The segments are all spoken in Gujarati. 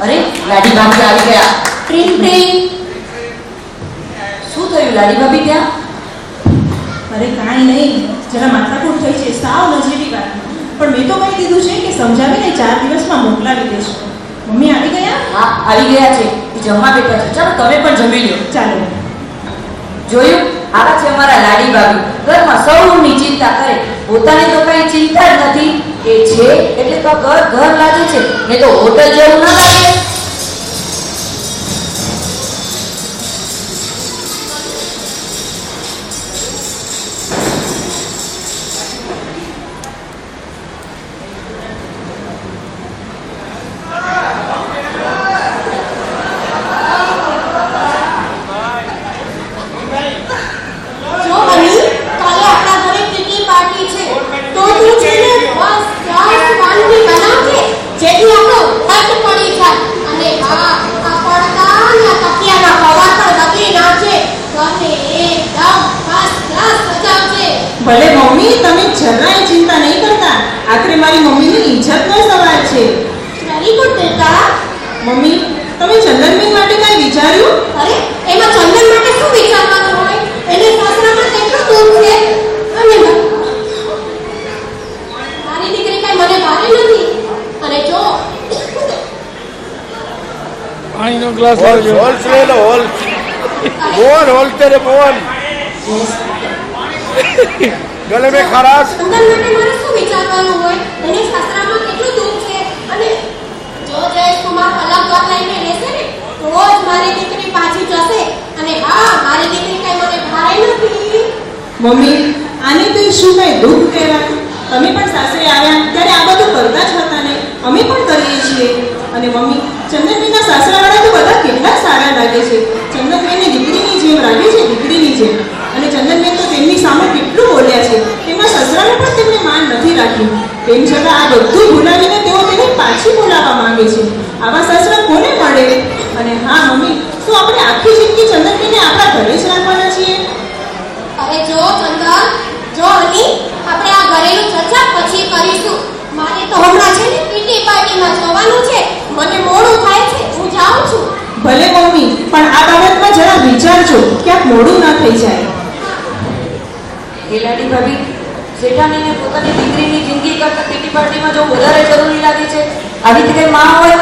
અરે લાડી ભાભી આવી ગયા. ટ્રીન ટ્રીન. શું થયું લાડી ભાભી ત્યાં? અરે કાંઈ નહીં, જરા માથાકૂટ થઈ છે, સાવ નજીવી વાત. પણ મેં તો કહી દીધું છે કે સમજાવીને 4 દિવસમાં મોકલાવી દેશો. મમ્મી આવી ગયા? હા આવી ગયા છે, એ જમવા બેઠા છે. ચાલો તમે પણ જમી લો. ચાલો. જોયું, આવા છે અમારા લાડી ભાભી. ઘરમાં સૌની ચિંતા કરે, પોતાની તો કઈ ચિંતા જ નથી. એ છે એટલે તો ઘર ઘર લાગે છે, ને તો હોટલ જેવું ના લાગે. ભલે મમ્મી, તમે જરાય ચિંતા નહીં કરતા. આખરે મારી મમ્મીની ઇજ્જતનો સવાલ છે. વેરી ગુડ બેટા. મમ્મી, તમે ચંદનબેન માટે કાંઈ વિચાર્યું? અરે એમાં ચંદન માટે શું વિચારવાનું હોય? એને સાસરામાં કેટલું દુઃખ છે. અને મારી દીકરી કઈ મને ભારે નથી. અને જો પાણીનો ગ્લાસ લાવજો. હોલ છે હોલ. મોહન હોલ તેરે મોહન. ગલે में खराश. ચંદન માટે મારે શું વિચારવાનું હોય? એને સાસરામાં કેટલું દુઃખ છે. અને જો જયેશકુમાર અલગ ઘર લઈને રહેશે ને તો જ મારી દીકરી પાછી જશે. અને હા, મારી દીકરી કઈ મને ભારે નથી. મમ્મી, આને તો શું કઈ દુઃખ કહેવાય? તમે પણ સાસરે આવ્યા ત્યારે આ બધું કરતા જ હતા ને, અમે પણ કરીએ છીએ. અને મમ્મી, ચંદનબેનના સાસરાવાળા તો બધા કેટલા સારા લાગે છે. ચંદનબેનને દીકરીની જેમ લાગે છે, દીકરીની જેમ. અને ચંદનબેન તો તેમની સામે કેટલું બોલ્યા છે. તેમના સસરાને પણ તેમને માન નથી રાખ્યું. તેમ છતાં આ બધું ભૂલાવીને તેઓ તેને પાછી બોલાવવા માંગે છે. આવા સસરા કોને મળે? અને હા મમ્મી, તો આપણે આખી જિંદગી ચંદનબેનને આપણા ઘરે જ રાખવાના છીએ? અરે જો ચંદન, જો હની, આપણે આ ઘરેલું ચર્ચા પછી કરીશું. મારે તો હમણાં છે ને પીટી પાર્ટીમાં જવાનું છે. મને મોડું થાય છે, હું જાઉં છું. ભલે મમ્મી, પણ આ બાબતમાં જરા વિચારજો, ક્યાંક મોડું ના થઈ જાય. એ લાડી ભાભી, શેઠાણીને પોતાની દીકરીની જિંદગી કરતા પીટી પાર્ટીમાં જવું વધારે જરૂરી લાગે છે. આવી રીતે કઈ માં હોય?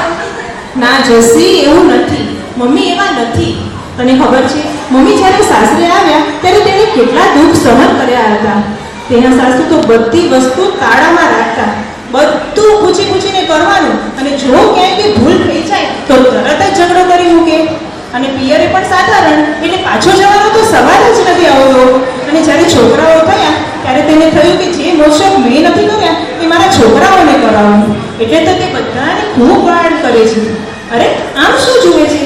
ના જસી, એવું નથી. મમ્મી એવા નથી. તને ખબર છે, મમ્મી જ્યારે સાસરે આવ્યા ત્યારે તેણે કેટલા દુઃખ સહન કર્યા હતા. તેના સાસુ તો બધી વસ્તુ તાળામાં રાખતા, બધું પૂછીને કરવાનું. અને જો ક્યાંય બી ભૂલ થઈ જાય તો તરત જ ઝઘડો કરી મૂકે. અને પિયરે પણ સાધારણ, એટલે પાછો જવાનો તો સવાલ જ નથી આવતો. અને જ્યારે છોકરાઓ થયા ત્યારે તેને થયું કે જે મોશક મેં નથી કર્યા એ મારા છોકરાઓને કરાવું. એટલે તો તે બધાને ખૂબ વાળ કરે છે. અરે આમ શું જુએ છે?